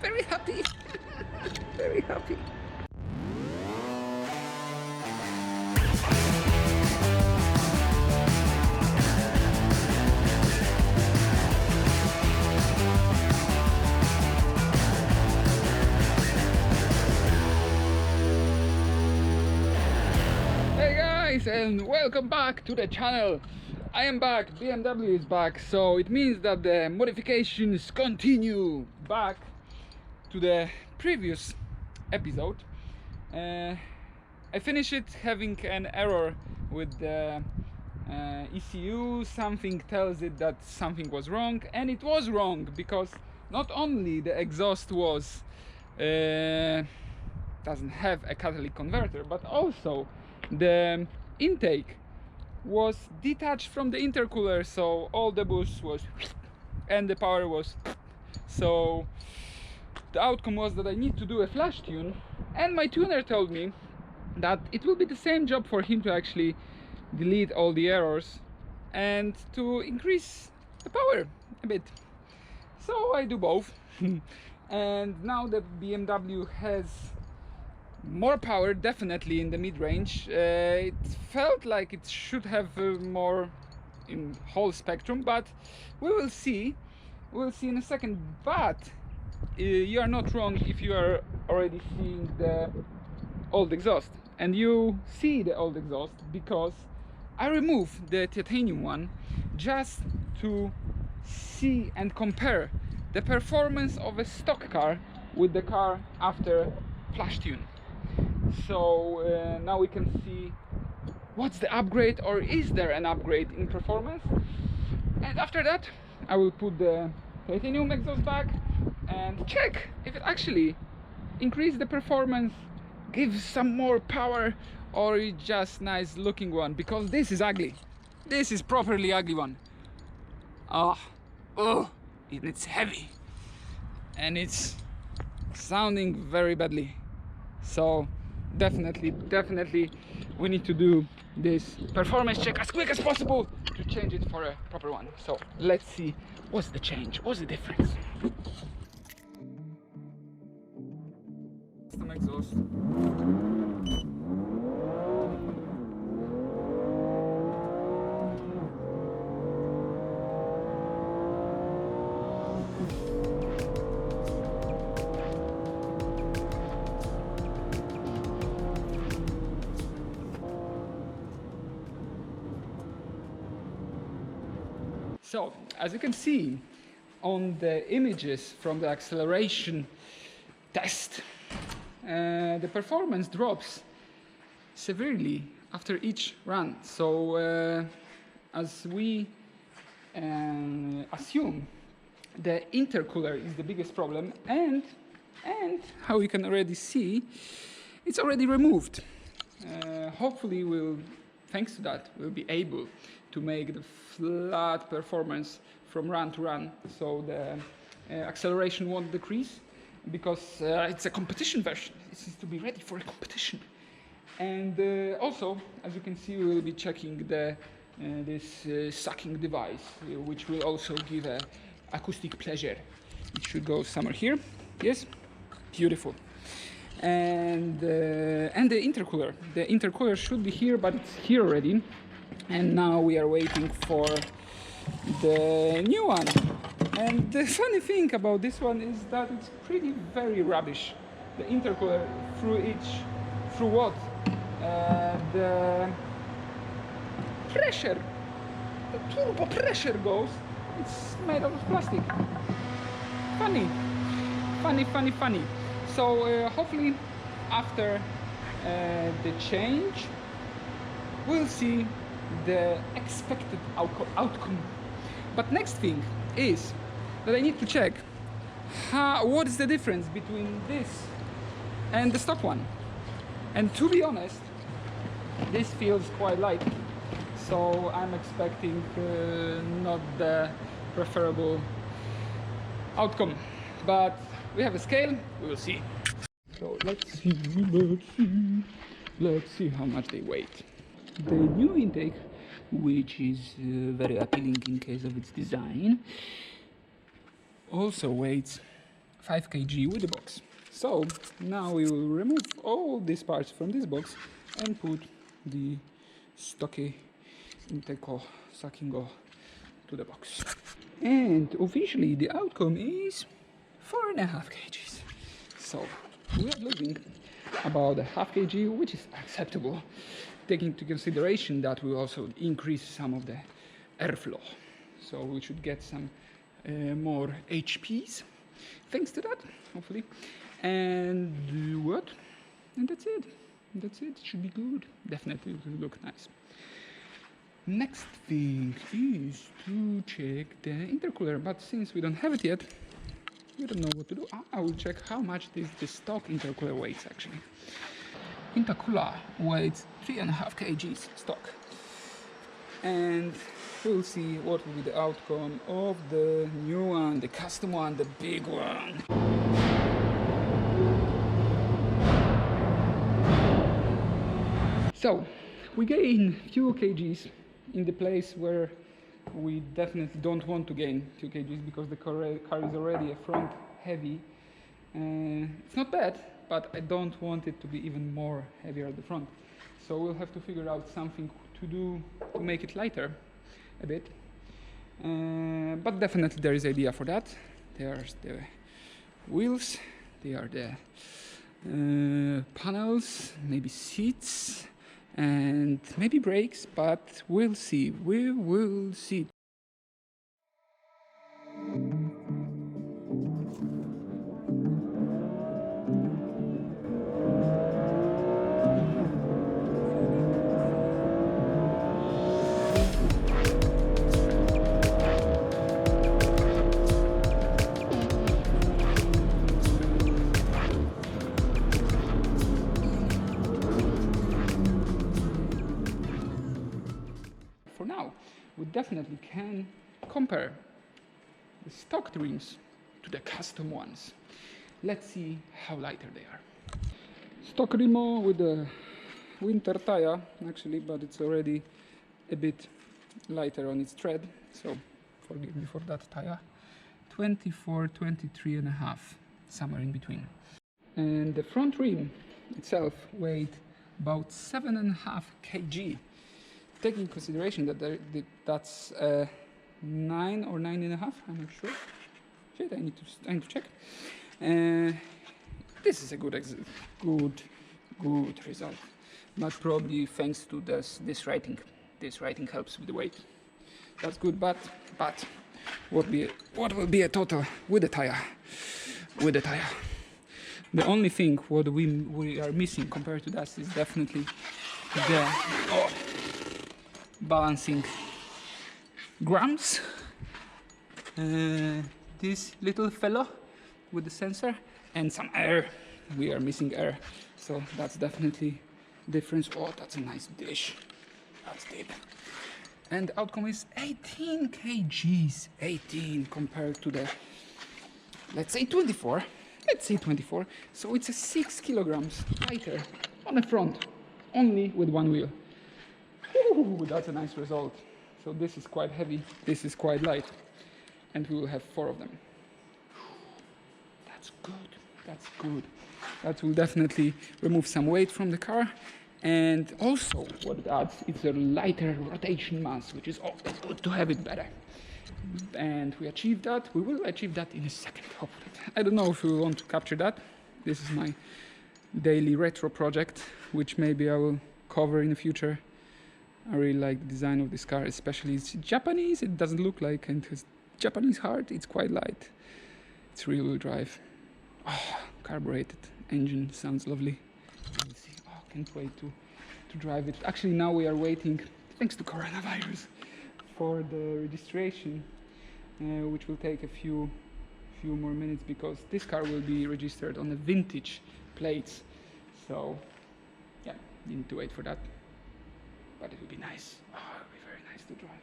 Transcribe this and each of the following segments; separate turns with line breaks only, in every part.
very happy. Very happy. Hey guys, and welcome back to the channel. I am back, BMW is back, so it means that the modifications continue. Back to the previous episode. I finished it having an error with the ECU. Something tells it that something was wrong, and it was wrong because not only the exhaust was doesn't have a catalytic converter, but also the intake was detached from the intercooler, so all the boost was and the power was. So the outcome was that I need to do a flash tune, and my tuner told me that it will be the same job for him to actually delete all the errors and to increase the power a bit. So I do both. And now the BMW has more power, definitely in the mid-range. It felt like it should have more in whole spectrum, but we will see. We'll see in a second. But you are not wrong if you are already seeing the old exhaust, and you see the old exhaust because I removed the titanium one just to see and compare the performance of a stock car with the car after flash tune. So now we can see what's the upgrade, or is there an upgrade in performance. And after that I will put the titanium exhaust back and check if it actually increases the performance, gives some more power, or it's just nice looking one, because this is ugly. This is properly ugly one. Oh, it's heavy and it's sounding very badly. So definitely we need to do this performance check as quick as possible to change it for a proper one. So let's see what's the change, what's the difference. Custom exhaust. So, as you can see on the images from the acceleration test, the performance drops severely after each run. So, as we assume, the intercooler is the biggest problem, and how you can already see, it's already removed. Hopefully, thanks to that, we'll be able to make the flat performance from run to run, so the acceleration won't decrease, because it's a competition version. It needs to be ready for a competition. And also, as you can see, we will be checking this sucking device, which will also give a acoustic pleasure. It should go somewhere here. Yes, beautiful. And the intercooler. The intercooler should be here, but it's here already. And now we are waiting for the new one. And the funny thing about this one is that it's very rubbish. The intercooler, through what the pressure, the turbo pressure goes, it's made out of plastic. Funny. So hopefully after the change we'll see the expected outcome. But next thing is that I need to check what is the difference between this and the stock one. And to be honest, this feels quite light, so I'm expecting not the preferable outcome. But we have a scale, we will see. So let's see how much they weigh. The new intake, which is very appealing in case of its design, also weighs 5 kg with the box. So now we will remove all these parts from this box and put the stocky Interco sucking oil to the box. And officially the outcome is 4.5 kgs. So we are looking about a half kg, which is acceptable, taking into consideration that we also increase some of the airflow. So we should get some more HPs thanks to that, hopefully. And what? And that's it. That's it. It should be good. Definitely it will look nice. Next thing is to check the intercooler, but since we don't have it yet, we don't know what to do. I will check how much the stock intercooler weighs actually. Intercooler weighs 3.5 kgs stock. And we'll see what will be the outcome of the new one, the custom one, the big one. So we gain few kgs in the place where we definitely don't want to gain 2 kgs because the car is already a front heavy. It's not bad, but I don't want it to be even more heavier at the front. So we'll have to figure out something to do to make it lighter a bit. But definitely there is idea for that. There's the wheels, there are the panels, maybe seats, and maybe brakes, but we'll see. We will see. For now, we definitely can compare the stock rims to the custom ones. Let's see how lighter they are. Stock Rimo with the winter tire actually, but it's already a bit lighter on its tread, so forgive me for that tire. 24, 23 and a half, somewhere in between. And the front rim itself weighed about 7.5 kg. Taking into consideration that that's 9 or 9.5, I'm not sure. Shit, I need to check. This is a good result, but probably thanks to this writing. This writing helps with the weight. That's good, but what will be a total with the tire? With the tire, the only thing what we are missing compared to that is definitely the balancing grams. This little fellow with the sensor and some air. We are missing air, so that's definitely difference. Oh, that's a nice dish. That's deep. And the outcome is 18 kgs. 18 compared to the, let's say 24. Let's say 24. So it's a 6 kilograms lighter on the front, only with one wheel. Ooh, that's a nice result. So this is quite heavy, this is quite light, and we will have 4 of them. That's good, that's good. That will definitely remove some weight from the car, and also what it adds is a lighter rotation mass, which is always good to have it better. And we achieved that. We will achieve that in a second, hopefully. I don't know if we want to capture that. This is my daily retro project, which maybe I will cover in the future. I really like the design of this car, especially it's Japanese. It doesn't look like, and it's Japanese heart. It's quite light. It's rear-wheel drive. Oh, carbureted engine sounds lovely. Let's see. Oh, can't wait to drive it. Actually, now we are waiting, thanks to coronavirus, for the registration, which will take a few more minutes because this car will be registered on the vintage plates. So, yeah, need to wait for that. But it will be nice. Oh, it will be very nice to drive.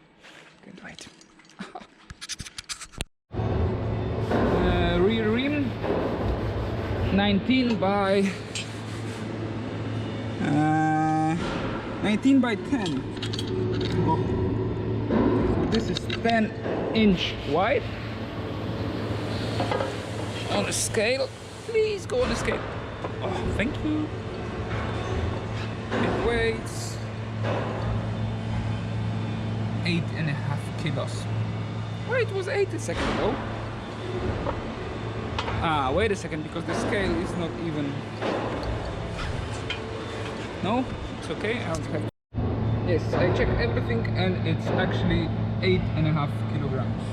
Can't wait. Rear rim 19 by 10. Oh. So this is 10-inch wide. on a scale. Please go on a scale. Oh, thank you. It weighs 8.5 kilos. Well, it was 8 a second ago. Ah, wait a second, because the scale is not even. No, it's okay. I don't have. Yes, I checked everything, and it's actually 8.5 kilograms.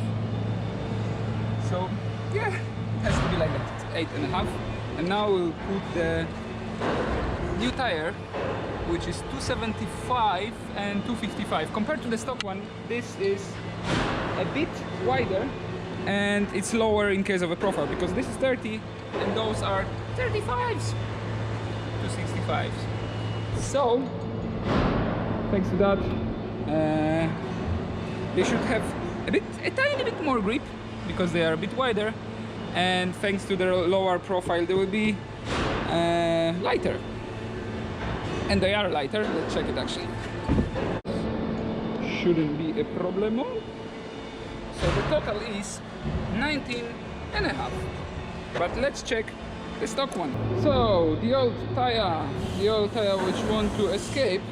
So yeah, it has to be like that. It's 8.5. And now we'll put the new tire, which is 275 and 255. Compared to the stock one, this is a bit wider and it's lower in case of a profile, because this is 30 and those are 35s, 265s. So thanks to that, they should have a tiny bit more grip because they are a bit wider, and thanks to their lower profile they will be lighter. And they are lighter. Let's check it actually. Shouldn't be a problem. So the total is 19.5. But let's check the stock one. So the old tire which want to escape.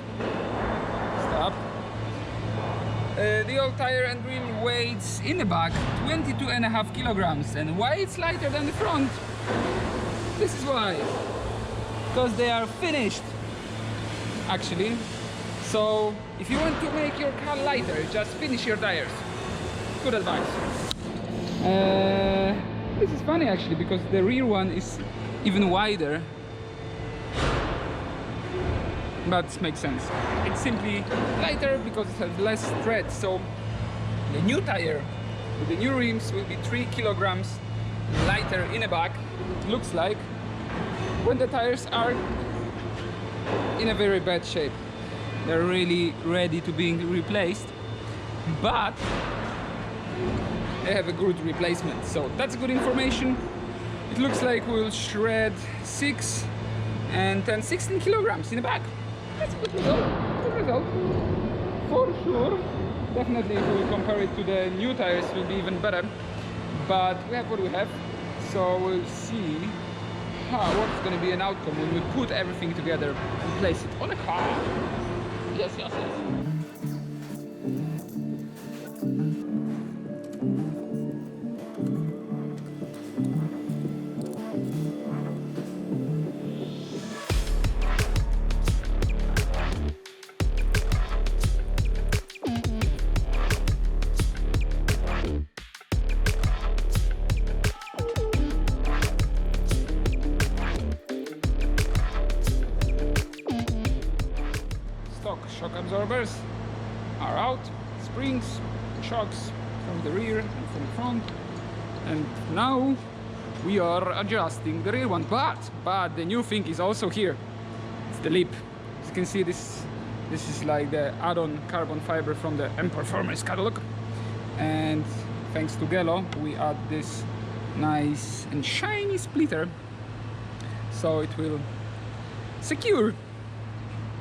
Stop. The old tire and rim weighs in the back 22.5 kilograms. And why it's lighter than the front? This is why. Because they are finished, actually. So if you want to make your car lighter, just finish your tires. Good advice. This is funny actually, because the rear one is even wider, but it makes sense. It's simply lighter because it has less tread. So the new tire with the new rims will be 3 kilograms lighter in the back. It looks like, when the tires are in a very bad shape. They're really ready to be replaced, but they have a good replacement, so that's good information. It looks like we'll shred 6 and 10, 16 kilograms in the back. That's a good result. Good result. For sure. Definitely if we compare it to the new tires it will be even better. But we have what we have, so we'll see what's going to be an outcome when we put everything together and place it on a car. Yes, yes, yes. Shock absorbers are out, springs, shocks from the rear and from the front, and now we are adjusting the rear one, but the new thing is also here. It's the lip. As you can see, this is like the add-on carbon fiber from the M Performance catalog, and thanks to Gelo we add this nice and shiny splitter, so it will secure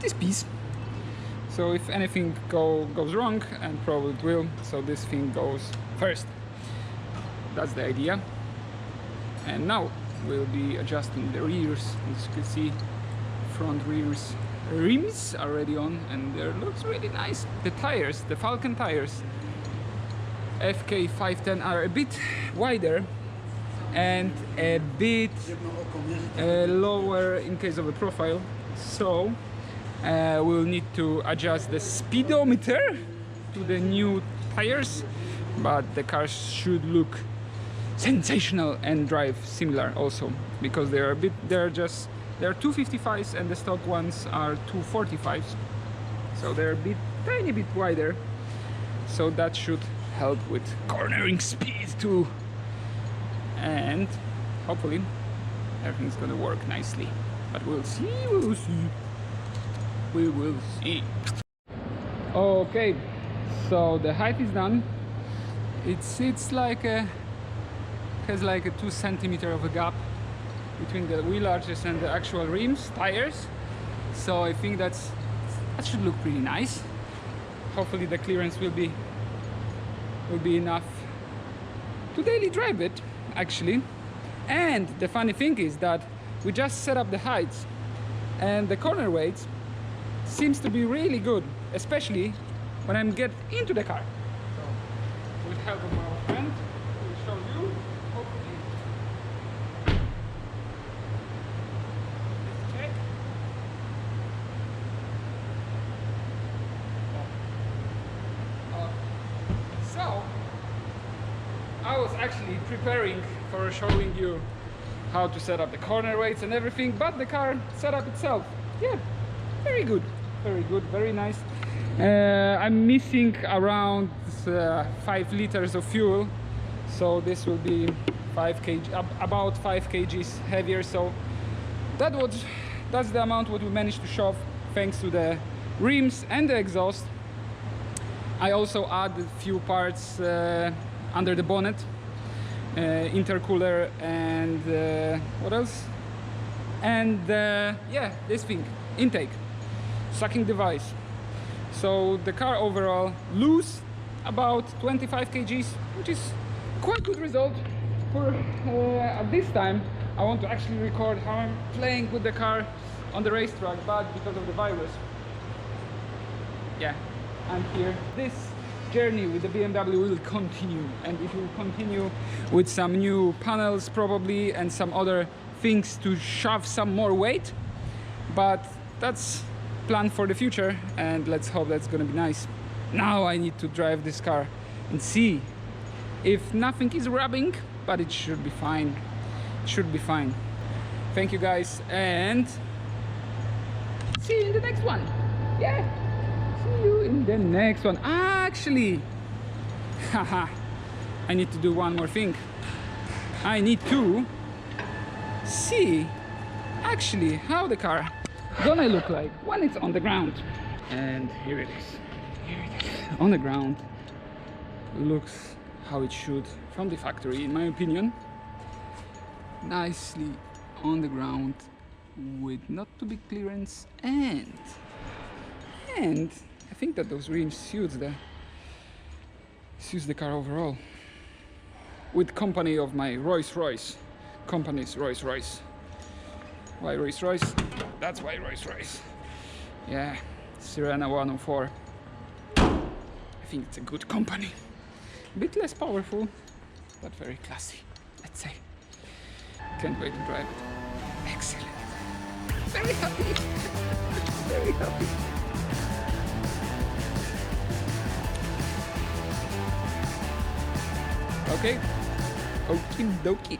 this piece. So if anything goes wrong, and probably it will, so this thing goes first. That's the idea. And now we'll be adjusting the rears. As you can see, front rears rims are already on, and it looks really nice. The tires, the Falcon tires, FK510, are a bit wider and a bit lower in case of a profile. So we'll need to adjust the speedometer to the new tires, but the cars should look sensational and drive similar also, because they're 255s and the stock ones are 245s, so they're a tiny bit wider, so that should help with cornering speed too, and hopefully everything's gonna work nicely, but we'll see. We will see. Okay, so the height is done. It's like has like a 2 centimeter of a gap between the wheel arches and the actual rims, tires. So I think that should look pretty nice. Hopefully the clearance will be enough to daily drive it, actually. And the funny thing is that we just set up the heights, and the corner weights seems to be really good, especially when I get into the car. So with help of our friend, we'll show you. Hopefully, let's check. So I was actually preparing for showing you how to set up the corner weights and everything, but the car set up itself. Yeah, very good, very nice. I'm missing around 5 liters of fuel, so this will be 5 kg, about 5 kgs heavier. So that's the amount what we managed to shove thanks to the rims and the exhaust. I also added a few parts under the bonnet, intercooler, and what else? And yeah, this thing, intake, sucking device. So the car overall lose about 25 kgs, which is quite good result for at this time. I want to actually record how I'm playing with the car on the racetrack, but because of the virus, yeah, I'm here. This journey with the BMW will continue, and it will continue with some new panels probably and some other things to shove some more weight, but that's plan for the future, and let's hope that's gonna be nice. Now I need to drive this car and see if nothing is rubbing, but it should be fine. It should be fine. Thank you guys, and see you in the next one. Yeah, see you in the next one. Actually, haha, I need to do one more thing. I need to see actually how the car gonna look like when it's on the ground. And here it is. Here it is. On the ground. Looks how it should from the factory, in my opinion. Nicely on the ground with not too big clearance, and I think that those rims suits the car overall. With company of my Rolls-Royce. Company's Rolls-Royce. Why Rolls-Royce? That's why Rolls-Royce. Yeah, Sirena 104. I think it's a good company. A bit less powerful, but very classy, let's say. Can't wait to drive it. Excellent. Very happy. Very happy. Okay. Okie dokie.